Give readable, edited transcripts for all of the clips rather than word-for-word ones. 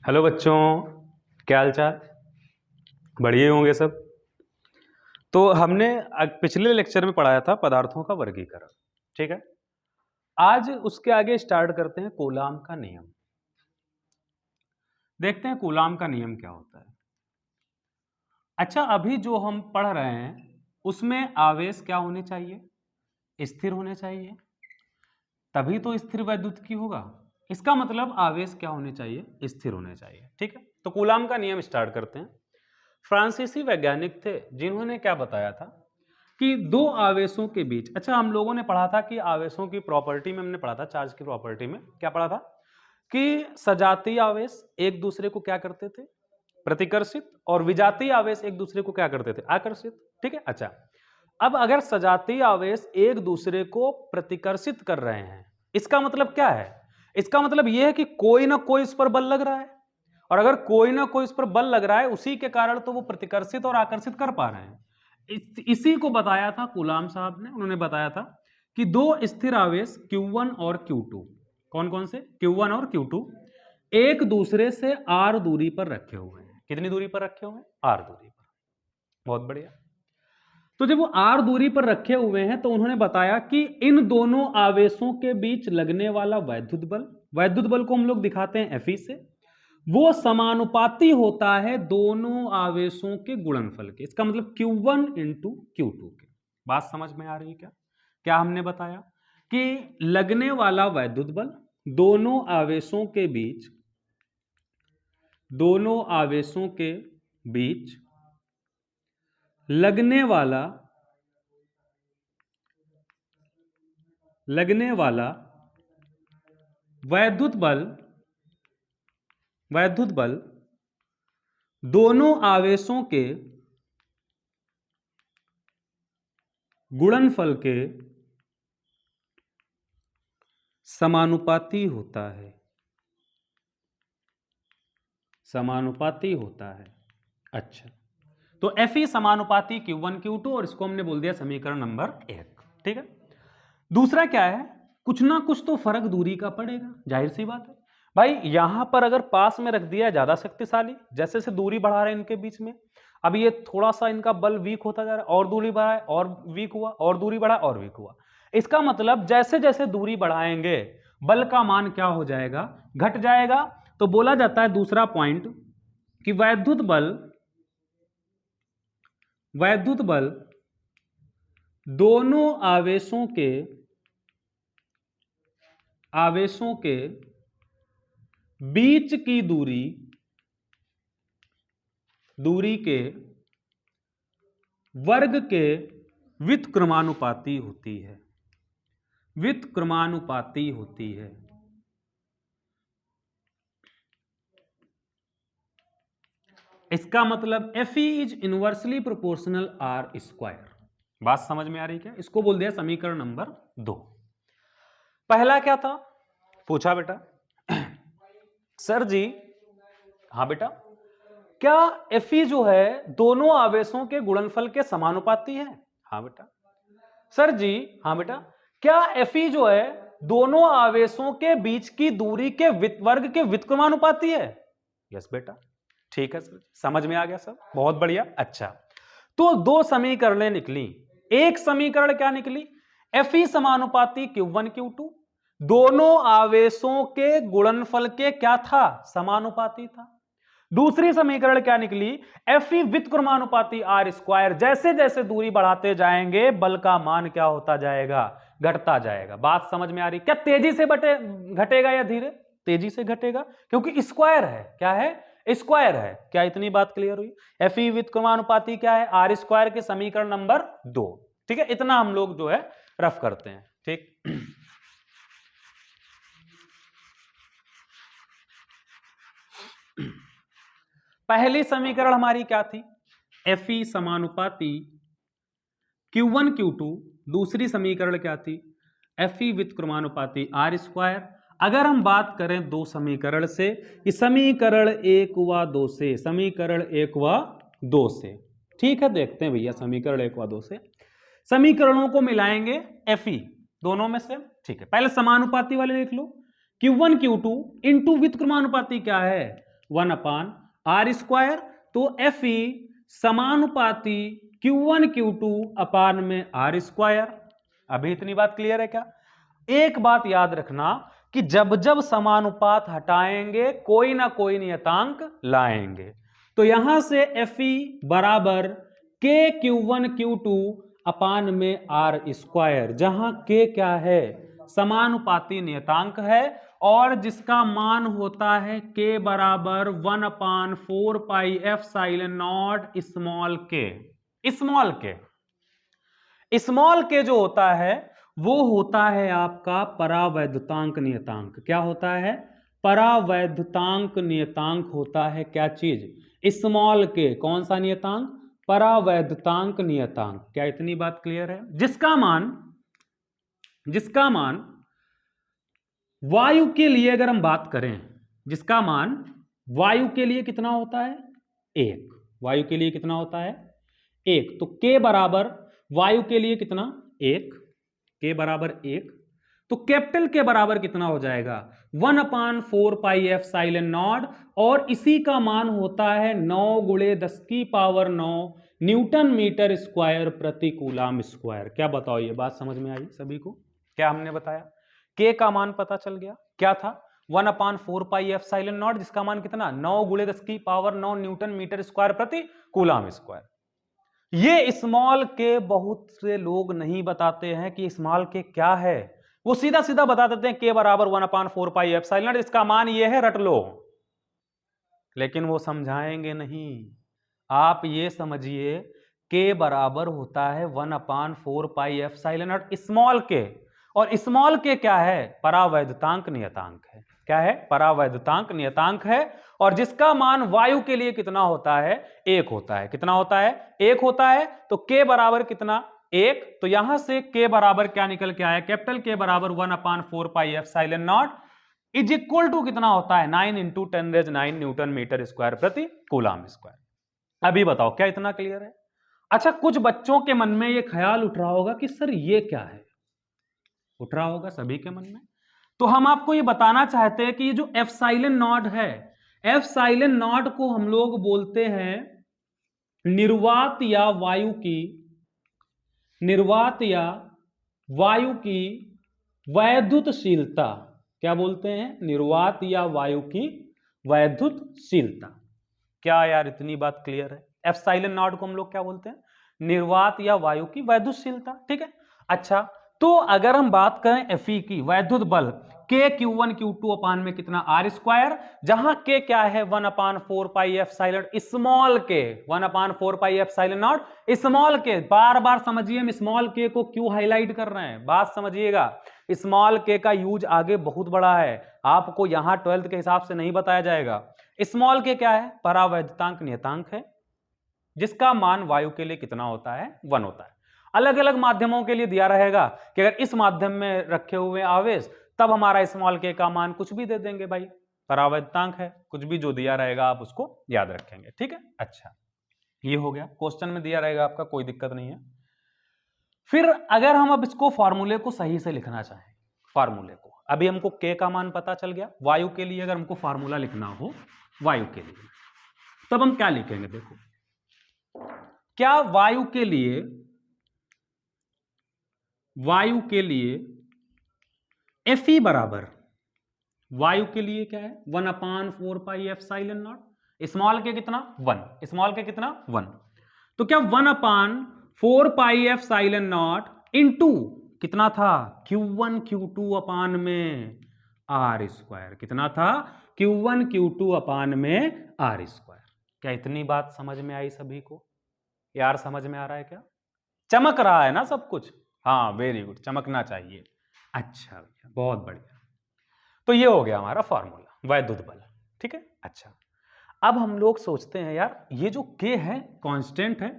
Hello बच्चों, क्या हाल चाल? बढ़िया होंगे सब। तो हमने पिछले लेक्चर में पढ़ाया था पदार्थों का वर्गीकरण। ठीक है, आज उसके आगे स्टार्ट करते हैं कूलाम का नियम। देखते हैं कूलाम का नियम क्या होता है। अच्छा, अभी जो हम पढ़ रहे हैं उसमें आवेश क्या होने चाहिए? स्थिर होने चाहिए, तभी तो स्थिर वैद्युत की होगा। इसका मतलब आवेश क्या होने चाहिए? स्थिर होने चाहिए। ठीक है, तो कूलाम का नियम स्टार्ट करते हैं। फ्रांसीसी वैज्ञानिक थे जिन्होंने क्या बताया था कि दो आवेशों के बीच, अच्छा हम लोगों ने पढ़ा था कि आवेशों की प्रॉपर्टी में हमने पढ़ा था, चार्ज की प्रॉपर्टी में क्या पढ़ा था कि सजातीय आवेश एक दूसरे को क्या करते थे? प्रतिकर्षित, और विजातीय आवेश एक दूसरे को क्या करते थे? आकर्षित। ठीक है, अच्छा अब अगर सजातीय आवेश एक दूसरे को प्रतिकर्षित कर रहे हैं, इसका मतलब क्या है? इसका मतलब यह है कि कोई ना कोई इस पर बल लग रहा है, और अगर कोई ना कोई इस पर बल लग रहा है उसी के कारण तो वो प्रतिकर्षित और आकर्षित कर पा रहे हैं। इसी को बताया था कूलाम साहब ने। उन्होंने बताया था कि दो स्थिर आवेश Q1 और Q2, कौन कौन से? Q1 और Q2 एक दूसरे से r दूरी पर रखे हुए हैं। कितनी दूरी पर रखे हुए हैं? r दूरी पर। बहुत बढ़िया। तो जब वो r दूरी पर रखे हुए हैं तो उन्होंने बताया कि इन दोनों आवेशों के बीच लगने वाला वैद्युत बल को हम लोग दिखाते हैं Fe से, वो समानुपाती होता है दोनों आवेशों के गुणनफल के। इसका मतलब Q1 इंटू Q2 के। बात समझ में आ रही है क्या? क्या हमने बताया कि लगने वाला वैद्युत बल दोनों आवेशों के बीच लगने वाला वैद्युत बल दोनों आवेशों के गुणनफल के समानुपाती होता है। अच्छा, तो Fe समानुपाती Q1 Q2, और इसको हमने बोल दिया समीकरण नंबर 1। ठीक है, दूसरा क्या है? कुछ ना कुछ तो फर्क दूरी का पड़ेगा, जाहिर सी बात है भाई। यहां पर अगर पास में रख दिया ज्यादा शक्तिशाली, जैसे से दूरी बढ़ा रहे हैं इनके बीच में, अब ये थोड़ा सा इनका बल वीक होता जा रहा है, और दूरी बढ़ाए और वीक हुआ, और दूरी बढ़ा और वीक हुआ। इसका मतलब जैसे जैसे दूरी बढ़ाएंगे बल का मान क्या हो जाएगा? घट जाएगा। तो बोला जाता है दूसरा पॉइंट कि वैद्युत बल दोनों आवेशों के बीच की दूरी के वर्ग के व्युत्क्रमानुपाती होती है। इसका मतलब Fe is inversely proportional R square. बात समझ में आ रही क्या? इसको बोल दिया समीकरण नंबर 2। पहला क्या था? पूछा बेटा सर जी, हाँ बेटा, क्या Fe जो है दोनों आवेशों के गुणनफल के समानुपाती है? हाँ बेटा। सर जी, हाँ बेटा, क्या Fe जो है दोनों आवेशों के बीच की दूरी के वर्ग के व्युत्क्रमानुपाती है? यस बेटा। ठीक है सर, समझ में आ गया सब, बहुत बढ़िया। अच्छा, तो दो समीकरणें निकली। एक समीकरण क्या निकली? Fe समानुपाती Q1 Q2 दोनों आवेशों के गुणनफल के क्या था? समानुपाती था। दूसरी समीकरण क्या निकली? Fe व्युत्क्रमानुपाती R square. जैसे जैसे दूरी बढ़ाते जाएंगे बल का मान क्या होता जाएगा? घटता जाएगा। बात समझ में आ रही? क्या तेजी से घटेगा या धीरे? तेजी से घटेगा, क्योंकि स्क्वायर है। क्या है? स्क्वायर है। क्या इतनी बात क्लियर हुई? Fe व्युत्क्रमानुपाती क्या है? R स्क्वायर के समीकरण नंबर 2। ठीक है, इतना हम लोग जो है रफ करते हैं। ठीक, पहली समीकरण हमारी क्या थी? Fe समानुपाती Q1 Q2। दूसरी समीकरण क्या थी? Fe व्युत्क्रमानुपाती R square. अगर हम बात करें दो समीकरण से, कि समीकरण 1 व 2 से, समीकरण 1 व 2 से, ठीक है, देखते हैं भैया समीकरण 1 व 2 से समीकरणों को मिलाएंगे Fe दोनों में से। ठीक है, पहले समानुपाती वाले लिख लो। Q1 Q2 इंटू व्युत्क्रमानुपाती क्या है? 1/r²। तो Fe समानुपाती Q1 Q2 अपान में r²। अभी इतनी बात क्लियर है क्या? एक बात याद रखना कि जब जब समानुपात हटाएंगे कोई ना कोई नियतांक लाएंगे। तो यहां से Fe बराबर k Q1 Q2 अपान में r², जहां k क्या है? समानुपाती नियतांक है, और जिसका मान होता है k बराबर 1/4 पाई एप्सिलॉन नॉट स्मॉल के। स्मॉल के जो होता है वो होता है आपका परावैद्युतांक नियतांक। क्या होता है? परावैद्युतांक नियतांक होता है क्या चीज? स्मॉल के। कौन सा नियतांक? परावैद्युतांक नियतांक। क्या इतनी बात क्लियर है? जिसका मान वायु के लिए अगर हम बात करें, जिसका मान वायु के लिए कितना होता है? 1। वायु के लिए कितना होता है? 1। तो k बराबर वायु के लिए कितना? 1। k बराबर 1। तो कैपिटल के बराबर कितना हो जाएगा? 1/4 पाई एप्सिलॉन नॉट, और इसी का मान होता है 9 × 10⁹ न्यूटन मीटर स्क्वायर प्रति कूलाम स्क्वायर। क्या बताओ, ये बात समझ में आई सभी को? क्या हमने बताया? k का मान पता चल गया। क्या था? 1/4 पाई एप्सिलॉन नॉट, जिसका मान कितना? 9 × 10⁹ न्यूटन मीटर स्क्वायर प्रति कूलाम स्क्वायर। ये स्मॉल के बहुत से लोग नहीं बताते हैं कि स्मॉल के क्या है। वो सीधा सीधा बता देते हैं k बराबर 1/4 पाई एप्सिलॉन नॉट, इसका मान ये है, रट लो। लेकिन वो समझाएंगे नहीं। आप ये समझिए k बराबर होता है 1/4 पाई एप्सिलॉन नॉट स्मॉल के, और स्मॉल के क्या है? परावैद्युतांक नियतांक है। क्या है? परावैद्युतांक नियतांक है, और जिसका मान वायु के लिए कितना होता है? 1 होता है। कितना होता है? 1 होता है। तो k बराबर कितना? 1। तो यहां से k बराबर क्या निकल के आया? कैपिटल K बराबर 1/4 pi epsilon not is equal to कितना होता है? 9 × 10⁹ न्यूटन मीटर स्क्वायर प्रति कूलाम स्क्वायर। अभी बताओ, क्या इतना क्लियर है? अच्छा, कुछ बच्चों के मन में ये ख्याल उठ रहा होगा कि सर ये क्या है? उठ रहा होगा सभी के मन में। तो हम आपको ये बताना चाहते हैं कि ये जो एप्सिलॉन नॉट है, एप्सिलॉन नॉट को हम लोग बोलते हैं निर्वात या वायु की वैद्युतशीलता। क्या बोलते हैं? निर्वात या वायु की वैद्युतशीलता। क्या यार इतनी बात क्लियर है? एप्सिलॉन नॉट को हम लोग क्या बोलते हैं? निर्वात या वायु की वैद्युतशीलता। ठीक है। अच्छा, तो अगर हम बात करें Fe की वैद्युत बल, k Q1 Q2 अपान में कितना? r², जहां k क्या है? 1/4 पाई एप्सिलॉन स्मॉल के, 1/4 पाई एप्सिलॉन नॉट स्मॉल के। बार बार समझिए, हम स्मॉल के को क्यों हाईलाइट कर रहे हैं, बात समझिएगा। स्मॉल के का यूज आगे बहुत बड़ा है, आपको यहां 12th के हिसाब से नहीं बताया जाएगा। स्मॉल के क्या है? परावैद्युतांक नियतांक है, जिसका मान वायु के लिए कितना होता है? 1 होता है। अलग अलग माध्यमों के लिए दिया रहेगा कि अगर इस माध्यम में रखे हुए आवेश, तब हमारा स्मॉल के का मान कुछ भी दे देंगे भाई, परावैद्युतांक है, कुछ भी जो दिया रहेगा आप उसको याद रखेंगे। ठीक है। अच्छा, ये हो गया, क्वेश्चन में दिया रहेगा आपका, कोई दिक्कत नहीं है। फिर अगर हम अब इसको फॉर्मूले को सही से लिखना चाहें, फॉर्मूले को, अभी हमको k का मान पता चल गया। वायु के लिए अगर हमको फॉर्मूला लिखना हो वायु के लिए, तब हम क्या लिखेंगे? देखो, क्या वायु के लिए Fe बराबर, वायु के लिए क्या है? 1/4 पाई एप्सिलॉन नॉट, स्मॉल के कितना? 1, स्मॉल के कितना? 1। तो क्या 1/4 पाई एप्सिलॉन नॉट इंटू कितना था? Q1 Q2 अपान में r²। कितना था? Q1 Q2 अपान में r²। क्या इतनी बात समझ में आई सभी को? यार समझ में आ रहा है क्या? चमक रहा है ना सब कुछ? हाँ, वेरी गुड, चमकना चाहिए। अच्छा भैया, बहुत बढ़िया। तो ये हो गया हमारा फॉर्मूला, वैद्युत बल। ठीक है। अच्छा, अब हम लोग सोचते हैं यार ये जो k है कांस्टेंट है,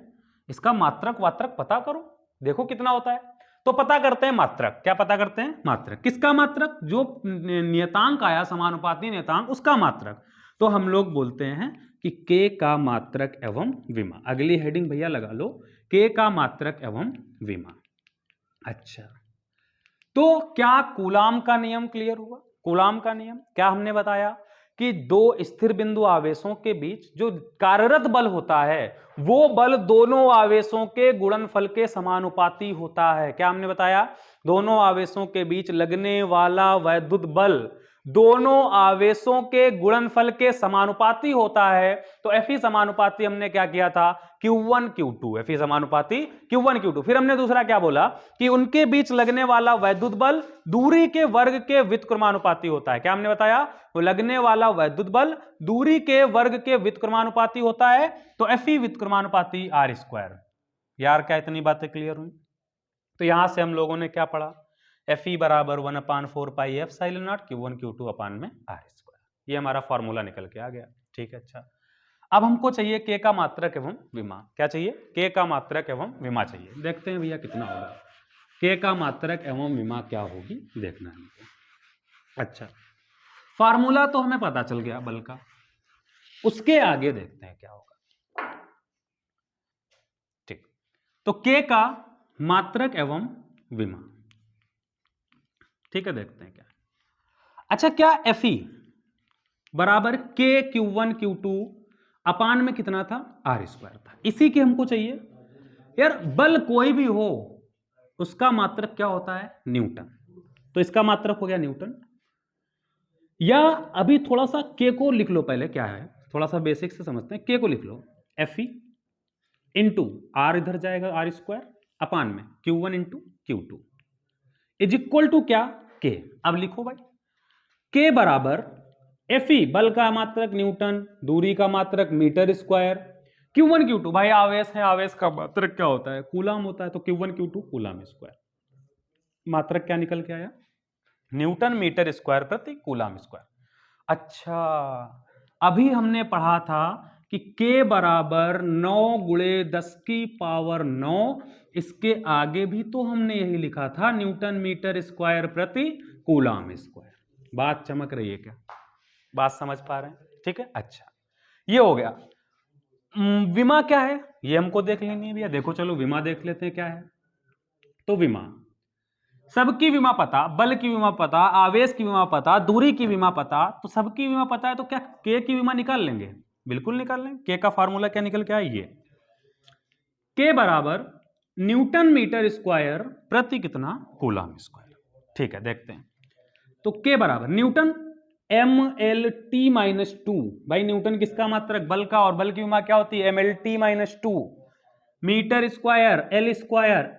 इसका मात्रक वात्रक पता करो, देखो कितना होता है। तो पता करते हैं मात्रक। क्या पता करते हैं? मात्रक। किसका मात्रक? जो नियतांक आया, समानुपाती नियतांक, उसका मात्रक। तो हम लोग बोलते हैं कि k का मात्रक एवं विमा। अगली हेडिंग भैया लगा लो, k का मात्रक एवं विमा। अच्छा, तो क्या कूलाम का नियम क्लियर हुआ? कूलाम का नियम क्या हमने बताया कि दो स्थिर बिंदु आवेशों के बीच जो कार्यरत बल होता है वो बल दोनों आवेशों के गुणनफल के समानुपाती होता है। क्या हमने बताया? दोनों आवेशों के बीच लगने वाला वैद्युत बल दोनों आवेशों के गुणनफल के समानुपाती होता है। तो Fe समानुपाती हमने क्या किया था? Q1 Q2, Fe समानुपाती Q1 Q2। फिर हमने दूसरा क्या बोला कि उनके बीच लगने वाला वैद्युत बल दूरी के वर्ग के व्युत्क्रमानुपाती होता है। क्या हमने बताया? तो लगने वाला वैद्युत बल दूरी के वर्ग के व्युत्क्रमानुपाती होता है। तो Fe व्युत्क्रमानुपाती r²। यार क्या इतनी बातें क्लियर हुई? तो यहां से हम लोगों ने क्या पढ़ा? Fe बराबर 1/4 pi epsilon not Q1 Q2 अपान में r²। ये हमारा फॉर्मूला निकल के आ गया। ठीक है, अच्छा अब हमको चाहिए K का मात्रक एवं विमा। क्या चाहिए? K का मात्रक एवं विमा चाहिए। देखते हैं भैया कितना होगा। K का मात्रक एवं विमा क्या होगी देखना है हमको। अच्छा, फार्मूला तो हमें पता चल गया बल का, उसके आगे देखते हैं क्या होगा। ठीक, तो K का मात्रक एवं विमा, ठीक है, देखते हैं क्या। अच्छा, क्या Fe बराबर K Q1 Q2 अपान में कितना था? r² था। इसी के हमको चाहिए। यार बल कोई भी हो उसका मात्रक क्या होता है? न्यूटन। तो इसका मात्रक हो गया न्यूटन। या अभी थोड़ा सा K को लिख लो पहले, क्या है थोड़ा सा बेसिक से समझते हैं। K को लिख लो Fe इंटू r, इधर जाएगा r² अपान में Q1 into Q2 is equal to क्या? K। अब लिखो भाई, K बराबर Fe बल का मात्रक न्यूटन, दूरी का मात्रक मीटर स्क्वायर, Q1 Q2 भाई आवेश है, आवेश का मात्रक क्या होता है? कूलाम होता है। तो Q1 Q2 कूलाम स्क्वायर। मात्रक क्या निकल के आया? न्यूटन मीटर स्क्वायर प्रति कूलाम स्क्वायर। अच्छा, अभी हमने पढ़ा था कि K बराबर 9 गुणे 10 की पावर 9। इसके आगे भी तो हमने यही लिखा था, न्यूटन मीटर स्क्वायर प्रति कूलाम स्क्वायर। बात चमक रही है क्या? बात समझ पा रहे हैं? ठीक है, अच्छा ये हो गया। विमा क्या है ये हमको देख लेनी है भैया। देखो चलो विमा देख लेते हैं क्या है। तो विमा, सबकी विमा पता, बल की विमा पता, आवेश की विमा पता, दूरी की विमा पता, तो सबकी विमा पता है। तो क्या K की विमा निकाल लेंगे? बिल्कुल निकाल लेंगे। K का फार्मूला क्या निकल के आया? ये K बराबर न्यूटन मीटर स्क्वायर प्रति कितना? Coulomb square. ठीक है, देखते हैं। तो K बराबर न्यूटन MLT-2। भाई न्यूटन किसका मात्रक? बल का। और बल की विमा क्या होती है? MLT-2 metre square L square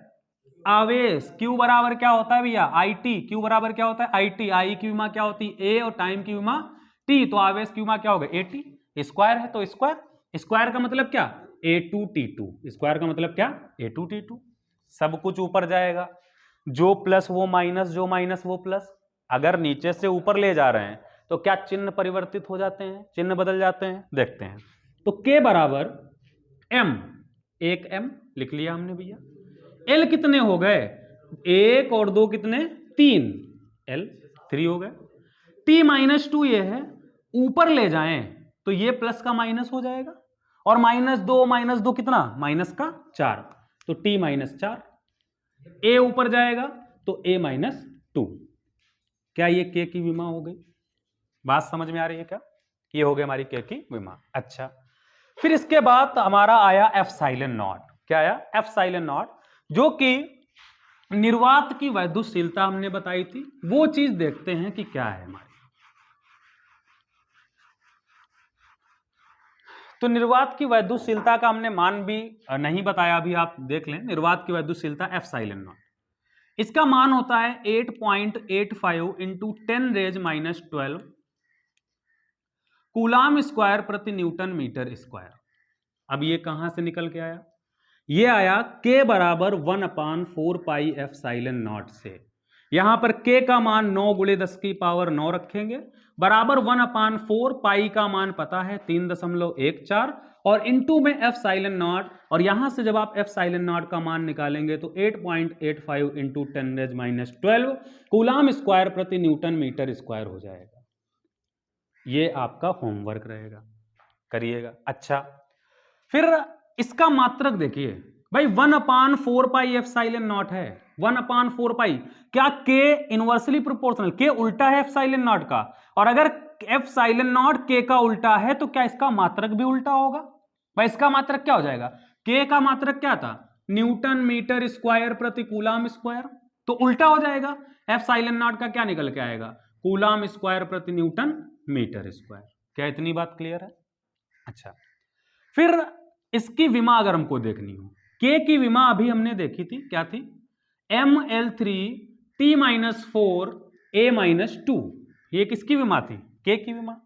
आवेश Q बराबर क्या होता है भैया? IT। Q बराबर क्या होता है? IT। I की विमा क्या होती है? A और टाइम की विमा T। तो आवेश की विमा क्या होगा? AT। स्क्वायर है तो स्क्वायर, स्क्वायर का मतलब क्या? A2T2। स्क्वायर का मतलब क्या? A2T2। सब कुछ ऊपर जाएगा, जो प्लस वो माइनस, जो माइनस वो प्लस। अगर नीचे से ऊपर ले जा रहे हैं तो क्या चिन्ह परिवर्तित हो जाते हैं? चिन्ह बदल जाते हैं। देखते हैं। तो K बराबर M, एक M लिख लिया हमने भैया। L कितने हो गए? 1 और 2 कितने? 3। L 3 हो गए। T-2 ये है, ऊपर ले जाएं तो ये प्लस का माइनस हो जाएगा, और -2 कितना? माइनस का 4। तो T-4। A ऊपर जाएगा तो A-2। क्या ये K की विमा हो गई? बात समझ में आ रही है क्या? ये हो गई हमारी K की विमा। अच्छा, फिर इसके बाद हमारा आया एप्सिलॉन नॉट। क्या आया? एप्सिलॉन नॉट, जो कि निर्वात की वैद्युतशीलता हमने बताई थी। वो चीज देखते हैं कि क्या है हमारी। तो निर्वात की वैद्युतशीलता का हमने मान भी नहीं बताया, अभी आप देख लें। निर्वात की वैद्युतशीलता एप्सिलॉन नॉट, इसका मान होता है 8.85 इंटू 10⁻⁻12 कूलाम स्क्वायर प्रति न्यूटन मीटर स्क्वायर। अब ये कहां से निकल के आया? ये आया K बराबर 1/4 पाई एप्सिलॉन नॉट से। यहां पर K का मान 9 गुणे 10 की पावर 9 रखेंगे, बराबर 1/4 पाई का मान पता है 3.14, और इंटू में एप्सिलॉन नॉट। और यहां से जब आप एप्सिलॉन नॉट का मान निकालेंगे तो 8.85 इंटू 10⁻12 कूलाम स्क्वायर प्रति न्यूटन मीटर स्क्वायर हो जाएगा। ये आपका होमवर्क रहेगा, करिएगा। अच्छा, फिर इसका मात्रक देखिए भाई, 1/4 पाई एप्सिलॉन नॉट है। 1/4 पाई, क्या K इनवर्सली प्रोपोर्शनल? K उल्टा है एप्सिलॉन नॉट का। और अगर एफ साइलन नॉट के का उल्टा है तो क्या इसका मात्रक भी उल्टा होगा भाई? इसका मात्रक क्या हो जाएगा? के का मात्रक क्या था? न्यूटन मीटर स्क्वायर प्रति कूलाम स्क्वायर, तो उल्टा हो जाएगा। एफ साइलन नॉट का क्या निकल के आएगा? कूलाम स्क्वायर प्रति न्यूटन मीटर स्क्वायर। क्या इतनी बात क्लियर है? अच्छा, फिर इसकी विमा अगर हमको देखनी हो, के की विमा अभी हमने देखी थी, क्या थी? ML3 T-4 A-2। ये किसकी विमा थी? के की विमा।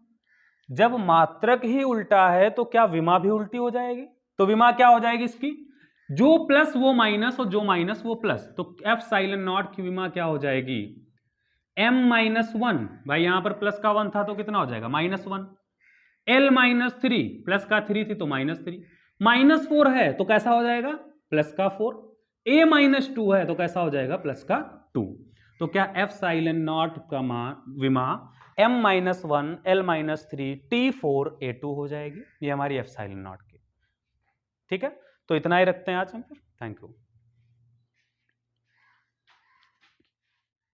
जब मात्रक ही उल्टा है तो क्या विमा भी उल्टी हो जाएगी? तो विमा क्या हो जाएगी इसकी? जो प्लस वो माइनस और जो माइनस वो प्लस, तो एफ साइलन नॉट की विमा क्या हो जाएगी? M-1। भाई यहां पर प्लस का 1 था तो कितना हो जाएगा? -1। L-3, प्लस का 3 थी तो -3। -4 है तो कैसा हो जाएगा? प्लस का 4। A-2 है तो कैसा हो जाएगा? प्लस का 2। तो क्या एफ साइलन नॉट का विमा M-1 L-3 T4 A2 हो जाएगी। ये हमारी एफ साइलन नॉट की। ठीक है, तो इतना ही रखते हैं आज हम फिर। Thank you.